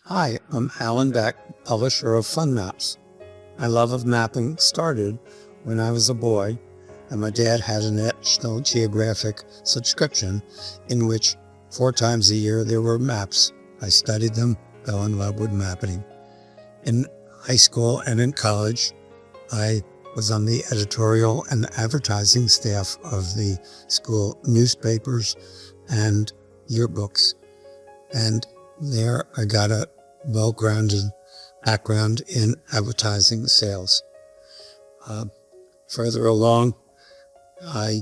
Hi, I'm Alan Beck, publisher of Fun Maps. My love of mapping started when I was a boy, and my dad had a National Geographic subscription in which 4 times a year there were maps. I studied them, fell in love with mapping. In high school and in college, I was on the editorial and advertising staff of the school newspapers and yearbooks. And there I got a well-grounded background in advertising sales. Further along, I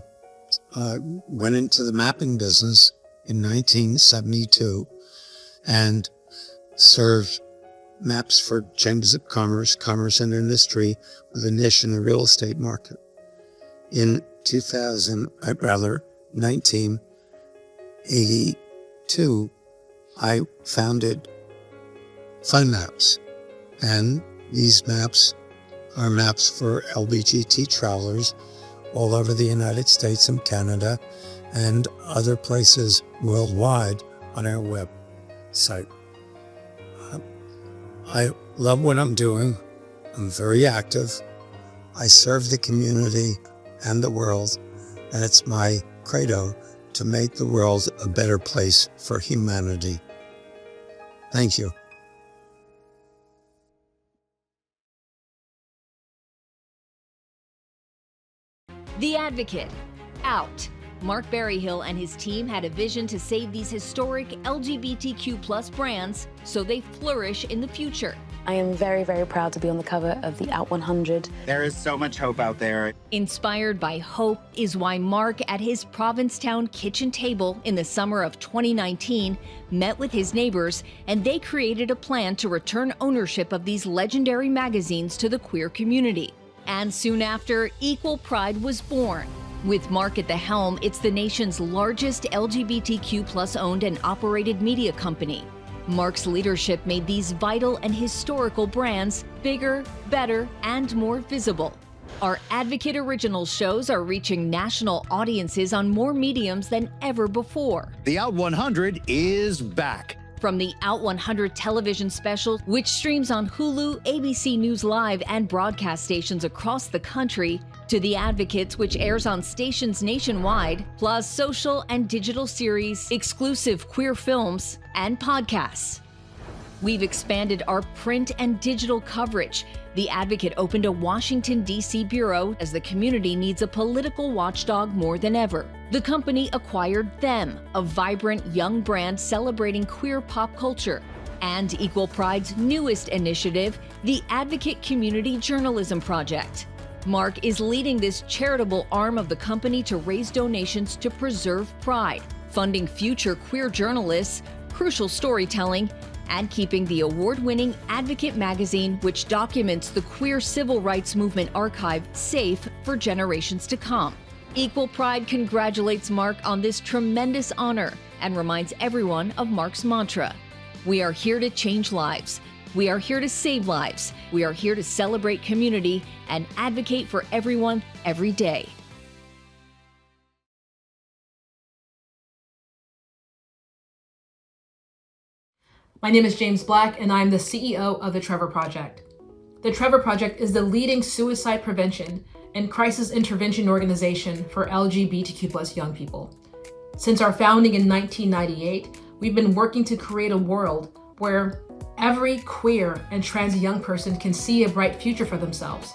went into the mapping business in 1972 and served maps for chambers of commerce, commerce and industry with a niche in the real estate market. In 1982, I founded Fun Maps, and these maps are maps for LGBT travelers all over the United States and Canada and other places worldwide on our website. I love what I'm doing. I'm very active. I serve the community and the world, and it's my credo to make the world a better place for humanity. Thank you. The Advocate, out. Mark Berryhill and his team had a vision to save these historic LGBTQ+ brands so they flourish in the future. I am very, very proud to be on the cover of the Out 100. There is so much hope out there. Inspired by hope is why Mark, at his Provincetown kitchen table in the summer of 2019, met with his neighbors, and they created a plan to return ownership of these legendary magazines to the queer community. And soon after, Equal Pride was born. With Mark at the helm, it's the nation's largest LGBTQ+ owned and operated media company. Mark's leadership made these vital and historical brands bigger, better, and more visible. Our Advocate Original shows are reaching national audiences on more mediums than ever before. The Out 100 is back. From the Out 100 television special, which streams on Hulu, ABC News Live, and broadcast stations across the country, to The Advocates, which airs on stations nationwide, plus social and digital series, exclusive queer films, and podcasts. We've expanded our print and digital coverage. The Advocate opened a Washington, D.C. bureau as the community needs a political watchdog more than ever. The company acquired Them, a vibrant young brand celebrating queer pop culture. And Equal Pride's newest initiative, the Advocate Community Journalism Project. Mark is leading this charitable arm of the company to raise donations to preserve pride, funding future queer journalists, crucial storytelling, and keeping the award-winning Advocate magazine, which documents the queer civil rights movement archive, safe for generations to come. Equal Pride congratulates Mark on this tremendous honor and reminds everyone of Mark's mantra: we are here to change lives. We are here to save lives. We are here to celebrate community and advocate for everyone every day. My name is James Black, and I'm the CEO of the Trevor Project. The Trevor Project is the leading suicide prevention and crisis intervention organization for LGBTQ+ young people. Since our founding in 1998, we've been working to create a world where every queer and trans young person can see a bright future for themselves.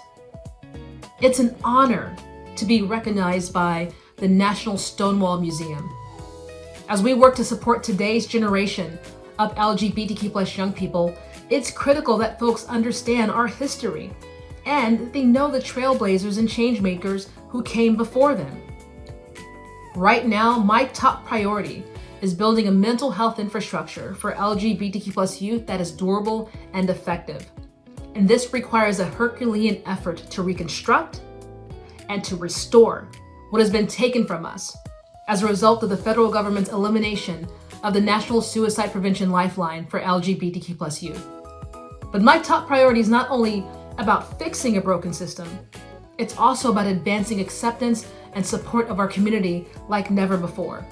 It's an honor to be recognized by the National Stonewall Museum. As we work to support today's generation of LGBTQ+ young people, it's critical that folks understand our history and they know the trailblazers and changemakers who came before them. Right now, my top priority is building a mental health infrastructure for LGBTQ+ youth that is durable and effective. And this requires a Herculean effort to reconstruct and to restore what has been taken from us as a result of the federal government's elimination of the National Suicide Prevention Lifeline for LGBTQ+ youth. But my top priority is not only about fixing a broken system, it's also about advancing acceptance and support of our community like never before.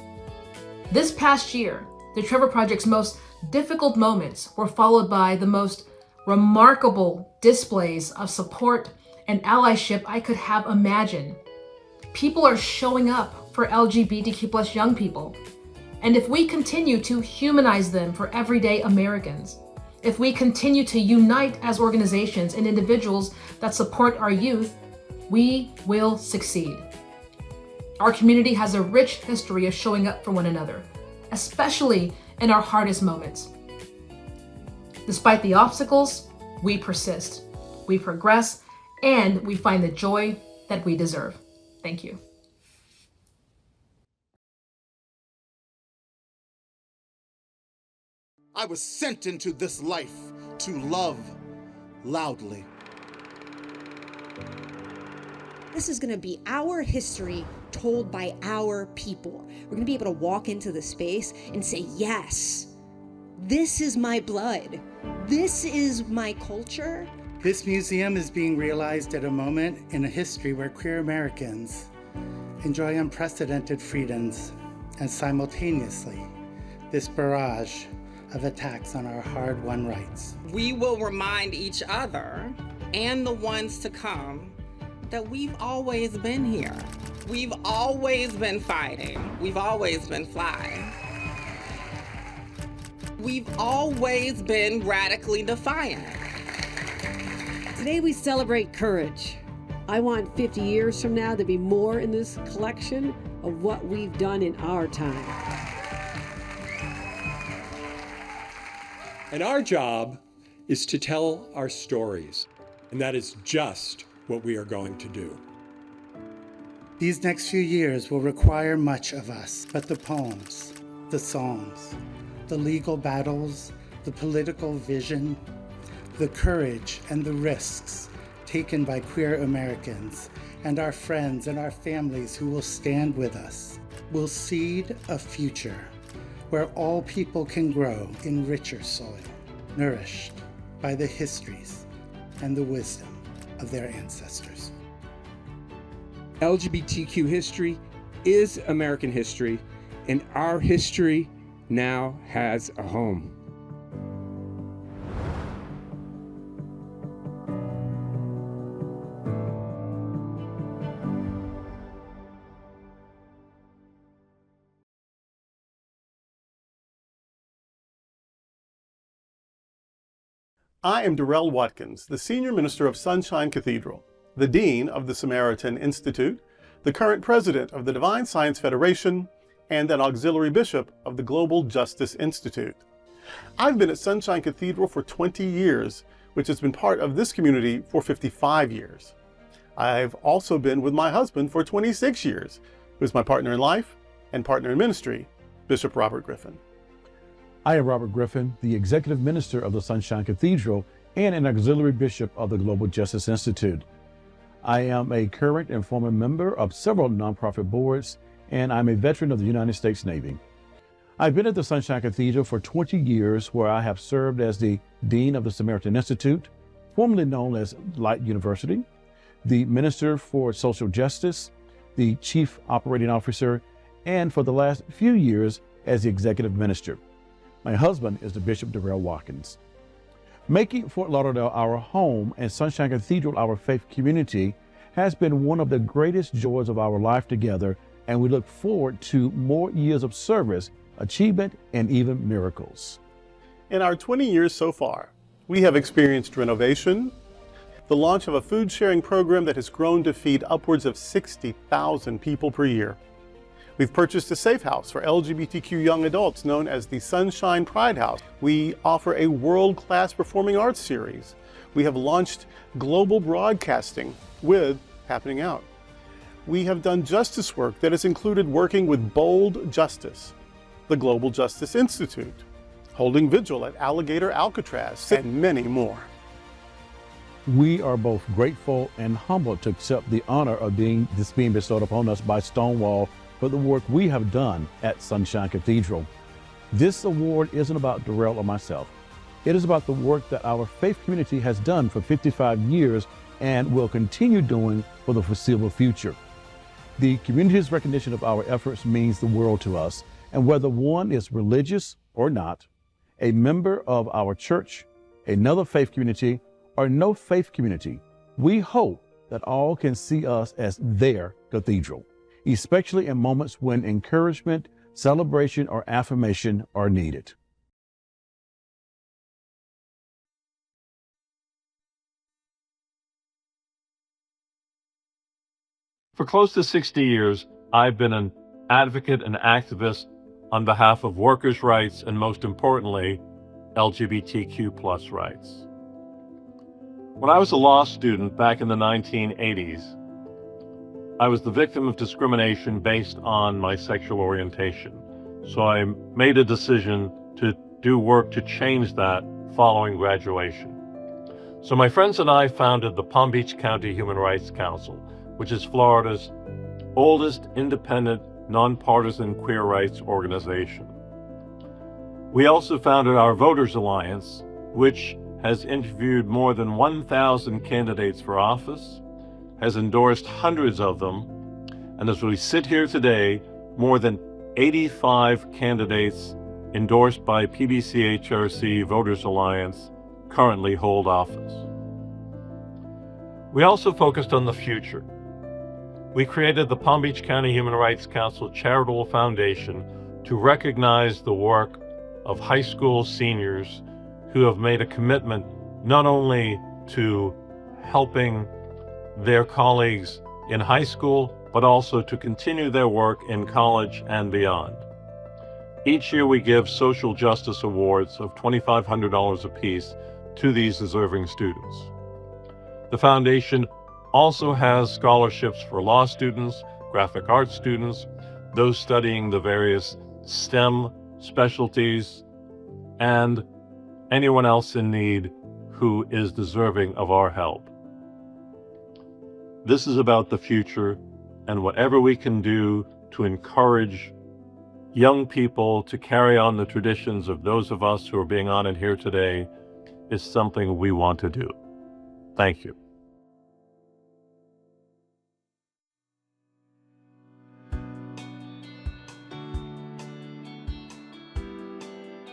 This past year, The Trevor Project's most difficult moments were followed by the most remarkable displays of support and allyship I could have imagined. People are showing up for LGBTQ+ young people. And if we continue to humanize them for everyday Americans, if we continue to unite as organizations and individuals that support our youth, we will succeed. Our community has a rich history of showing up for one another, especially in our hardest moments. Despite the obstacles, we persist, we progress, and we find the joy that we deserve. Thank you. I was sent into this life to love loudly. This is going to be our history told by our people. We're going to be able to walk into the space and say, yes, this is my blood. This is my culture. This museum is being realized at a moment in a history where queer Americans enjoy unprecedented freedoms, and simultaneously, this barrage of attacks on our hard-won rights. We will remind each other and the ones to come that we've always been here. We've always been fighting. We've always been flying. We've always been radically defiant. Today we celebrate courage. I want 50 years from now to be more in this collection of what we've done in our time. And our job is to tell our stories, and that is just what we are going to do. These next few years will require much of us, but the poems, the songs, the legal battles, the political vision, the courage and the risks taken by queer Americans and our friends and our families who will stand with us will seed a future where all people can grow in richer soil, nourished by the histories and the wisdom of their ancestors. LGBTQ history is American history, and our history now has a home. I am Darrell Watkins, the Senior Minister of Sunshine Cathedral, the Dean of the Samaritan Institute, the current President of the Divine Science Federation, and an Auxiliary Bishop of the Global Justice Institute. I've been at Sunshine Cathedral for 20 years, which has been part of this community for 55 years. I've also been with my husband for 26 years, who is my partner in life and partner in ministry, Bishop Robert Griffin. I am Robert Griffin, the Executive Minister of the Sunshine Cathedral and an Auxiliary Bishop of the Global Justice Institute. I am a current and former member of several nonprofit boards, and I'm a veteran of the United States Navy. I've been at the Sunshine Cathedral for 20 years, where I have served as the Dean of the Samaritan Institute, formerly known as Light University, the Minister for Social Justice, the Chief Operating Officer, and for the last few years as the Executive Minister. My husband is the Bishop Darrell Watkins. Making Fort Lauderdale our home and Sunshine Cathedral our faith community has been one of the greatest joys of our life together, and we look forward to more years of service, achievement, and even miracles. In our 20 years so far, we have experienced renovation, the launch of a food sharing program that has grown to feed upwards of 60,000 people per year. We've purchased a safe house for LGBTQ young adults known as the Sunshine Pride House. We offer a world-class performing arts series. We have launched global broadcasting with Happening Out. We have done justice work that has included working with Bold Justice, the Global Justice Institute, holding vigil at Alligator Alcatraz, and many more. We are both grateful and humbled to accept the honor of being bestowed upon us by Stonewall for the work we have done at Sunshine Cathedral. This award isn't about Darrell or myself. It is about the work that our faith community has done for 55 years and will continue doing for the foreseeable future. The community's recognition of our efforts means the world to us, and whether one is religious, or not, a member of our church, another faith community, or no faith community, we hope that all can see us as their cathedral, especially in moments when encouragement, celebration, or affirmation are needed. For close to 60 years, I've been an advocate and activist on behalf of workers' rights and, most importantly, LGBTQ+ rights. When I was a law student back in the 1980s, I was the victim of discrimination based on my sexual orientation. So I made a decision to do work to change that following graduation. So my friends and I founded the Palm Beach County Human Rights Council, which is Florida's oldest independent, nonpartisan queer rights organization. We also founded our Voters Alliance, which has interviewed more than 1,000 candidates for office, has endorsed hundreds of them, and as we sit here today, more than 85 candidates endorsed by PBCHRC Voters Alliance currently hold office. We also focused on the future. We created the Palm Beach County Human Rights Council Charitable Foundation to recognize the work of high school seniors who have made a commitment not only to helping their colleagues in high school, but also to continue their work in college and beyond. Each year we give social justice awards of $2,500 apiece to these deserving students. The foundation also has scholarships for law students, graphic arts students, those studying the various STEM specialties, and anyone else in need who is deserving of our help. This is about the future, and whatever we can do to encourage young people to carry on the traditions of those of us who are being honored here today is something we want to do. Thank you.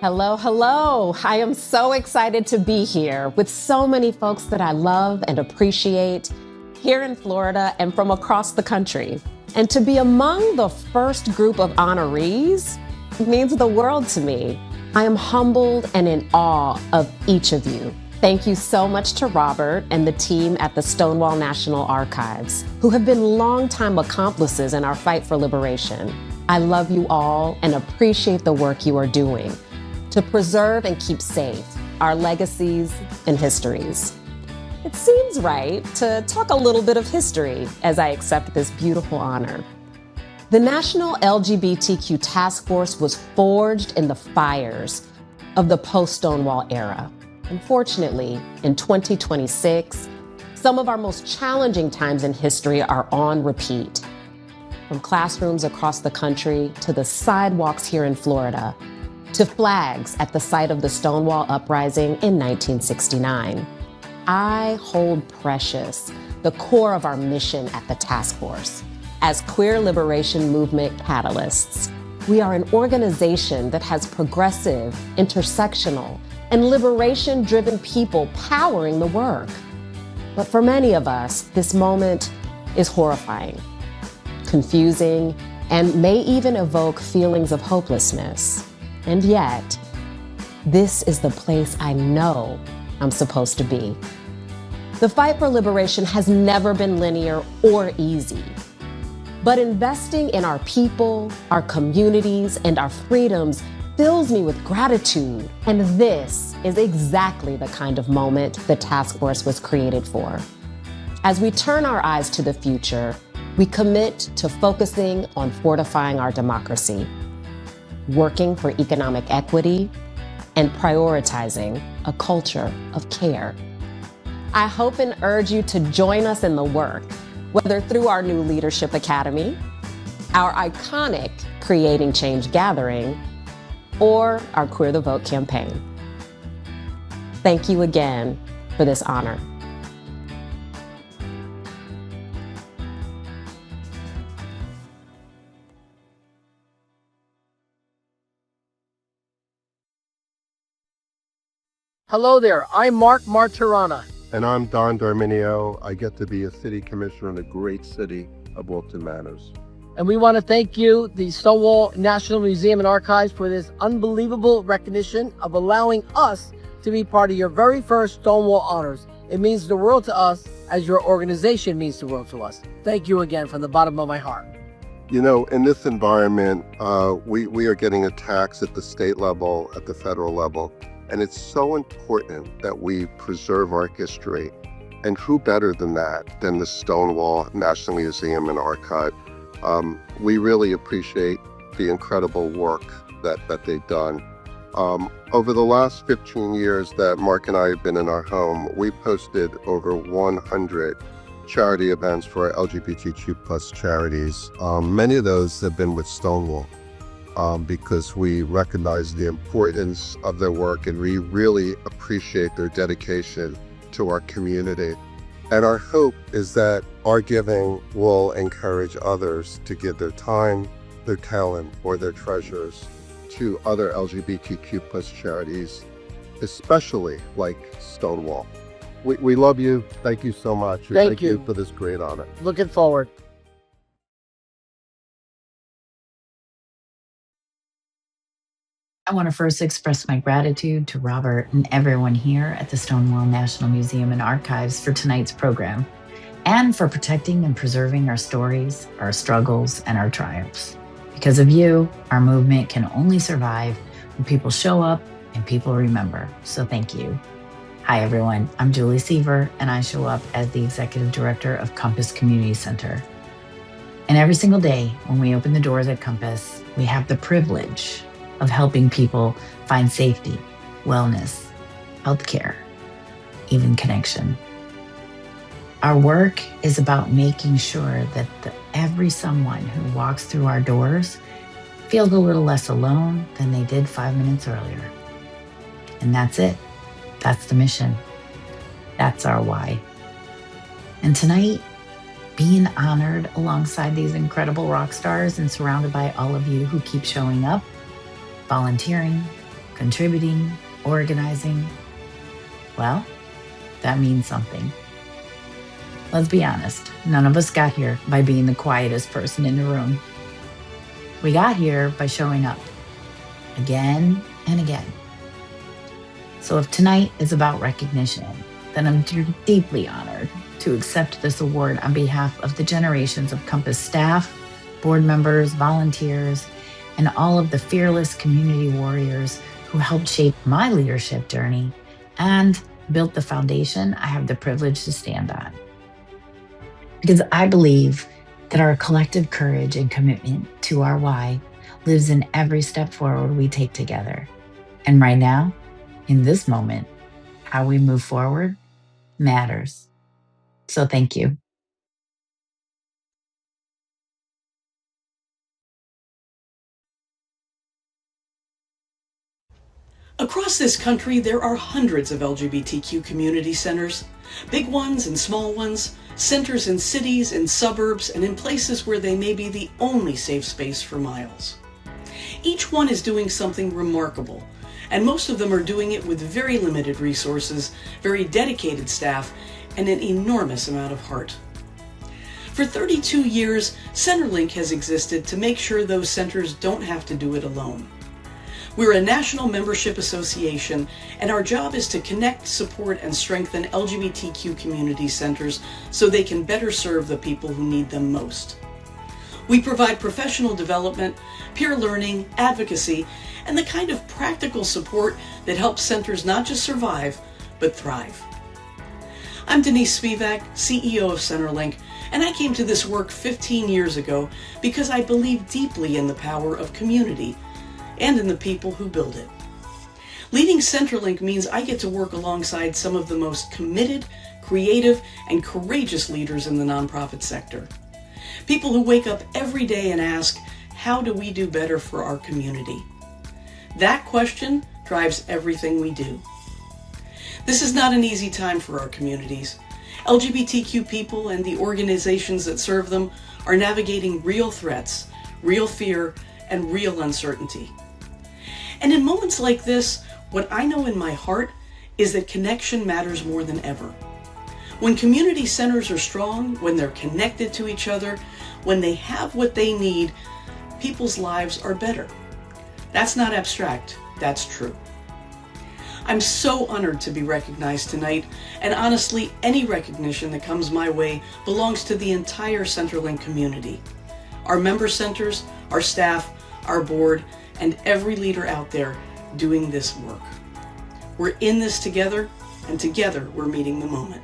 Hello, hello. I am so excited to be here with so many folks that I love and appreciate here in Florida and from across the country. And to be among the first group of honorees means the world to me. I am humbled and in awe of each of you. Thank you so much to Robert and the team at the Stonewall National Archives, who have been longtime accomplices in our fight for liberation. I love you all and appreciate the work you are doing to preserve and keep safe our legacies and histories. It seems right to talk a little bit of history as I accept this beautiful honor. The National LGBTQ Task Force was forged in the fires of the post-Stonewall era. Unfortunately, in 2026, some of our most challenging times in history are on repeat. From classrooms across the country to the sidewalks here in Florida, to flags at the site of the Stonewall Uprising in 1969. I hold precious the core of our mission at the task force. As queer liberation movement catalysts, we are an organization that has progressive, intersectional, and liberation-driven people powering the work. But for many of us, this moment is horrifying, confusing, and may even evoke feelings of hopelessness. And yet, this is the place I know I'm supposed to be. The fight for liberation has never been linear or easy. But investing in our people, our communities, and our freedoms fills me with gratitude. And this is exactly the kind of moment the task force was created for. As we turn our eyes to the future, we commit to focusing on fortifying our democracy, working for economic equity, and prioritizing a culture of care. I hope and urge you to join us in the work, whether through our new Leadership Academy, our iconic Creating Change Gathering, or our Queer the Vote campaign. Thank you again for this honor. Hello there, I'm Mark Martirana. And I'm Don Darminio. I get to be a city commissioner in the great city of Wilton Manors. And we want to thank you, the Stonewall National Museum and Archives, for this unbelievable recognition of allowing us to be part of your very first Stonewall Honors. It means the world to us as your organization means the world to us. Thank you again from the bottom of my heart. You know, in this environment, we are getting attacks at the state level, at the federal level, and it's so important that we preserve our history. And who better than that, than the Stonewall National Museum and Archive? We really appreciate the incredible work that they've done. Over the last 15 years that Mark and I have been in our home, we've hosted over 100 charity events for our LGBTQ plus charities. Many of those have been with Stonewall because we recognize the importance of their work and we really appreciate their dedication to our community. And our hope is that our giving will encourage others to give their time, their talent, or their treasures to other LGBTQ plus charities, especially like Stonewall. We love you. Thank you so much. Thank you for this great honor. Looking forward. I want to first express my gratitude to Robert and everyone here at the Stonewall National Museum and Archives for tonight's program, and for protecting and preserving our stories, our struggles, and our triumphs. Because of you, our movement can only survive when people show up and people remember. So thank you. Hi, everyone. I'm Julie Seaver, and I show up as the Executive Director of Compass Community Center. And every single day when we open the doors at Compass, we have the privilege of helping people find safety, wellness, healthcare, even connection. Our work is about making sure that every someone who walks through our doors feels a little less alone than they did 5 minutes earlier. And that's it. That's the mission. That's our why. And tonight, being honored alongside these incredible rock stars and surrounded by all of you who keep showing up, volunteering, contributing, organizing, well, that means something. Let's be honest, none of us got here by being the quietest person in the room. We got here by showing up, again and again. So if tonight is about recognition, then I'm deeply honored to accept this award on behalf of the generations of Compass staff, board members, volunteers, and all of the fearless community warriors who helped shape my leadership journey and built the foundation I have the privilege to stand on. Because I believe that our collective courage and commitment to our why lives in every step forward we take together. And right now, in this moment, how we move forward matters. So thank you. Across this country, there are hundreds of LGBTQ community centers, big ones and small ones, centers in cities and suburbs, and in places where they may be the only safe space for miles. Each one is doing something remarkable, and most of them are doing it with very limited resources, very dedicated staff, and an enormous amount of heart. For 32 years, Centerlink has existed to make sure those centers don't have to do it alone. We're a national membership association, and our job is to connect, support, and strengthen LGBTQ community centers so they can better serve the people who need them most. We provide professional development, peer learning, advocacy, and the kind of practical support that helps centers not just survive, but thrive. I'm Denise Spivak, CEO of Centerlink, and I came to this work 15 years ago because I believe deeply in the power of community and in the people who build it. Leading Centerlink means I get to work alongside some of the most committed, creative, and courageous leaders in the nonprofit sector. People who wake up every day and ask, how do we do better for our community? That question drives everything we do. This is not an easy time for our communities. LGBTQ people and the organizations that serve them are navigating real threats, real fear, and real uncertainty. And in moments like this, what I know in my heart is that connection matters more than ever. When community centers are strong, when they're connected to each other, when they have what they need, people's lives are better. That's not abstract, that's true. I'm so honored to be recognized tonight, and honestly, any recognition that comes my way belongs to the entire Centerlink community. Our member centers, our staff, our board, and every leader out there doing this work. We're in this together, and together we're meeting the moment.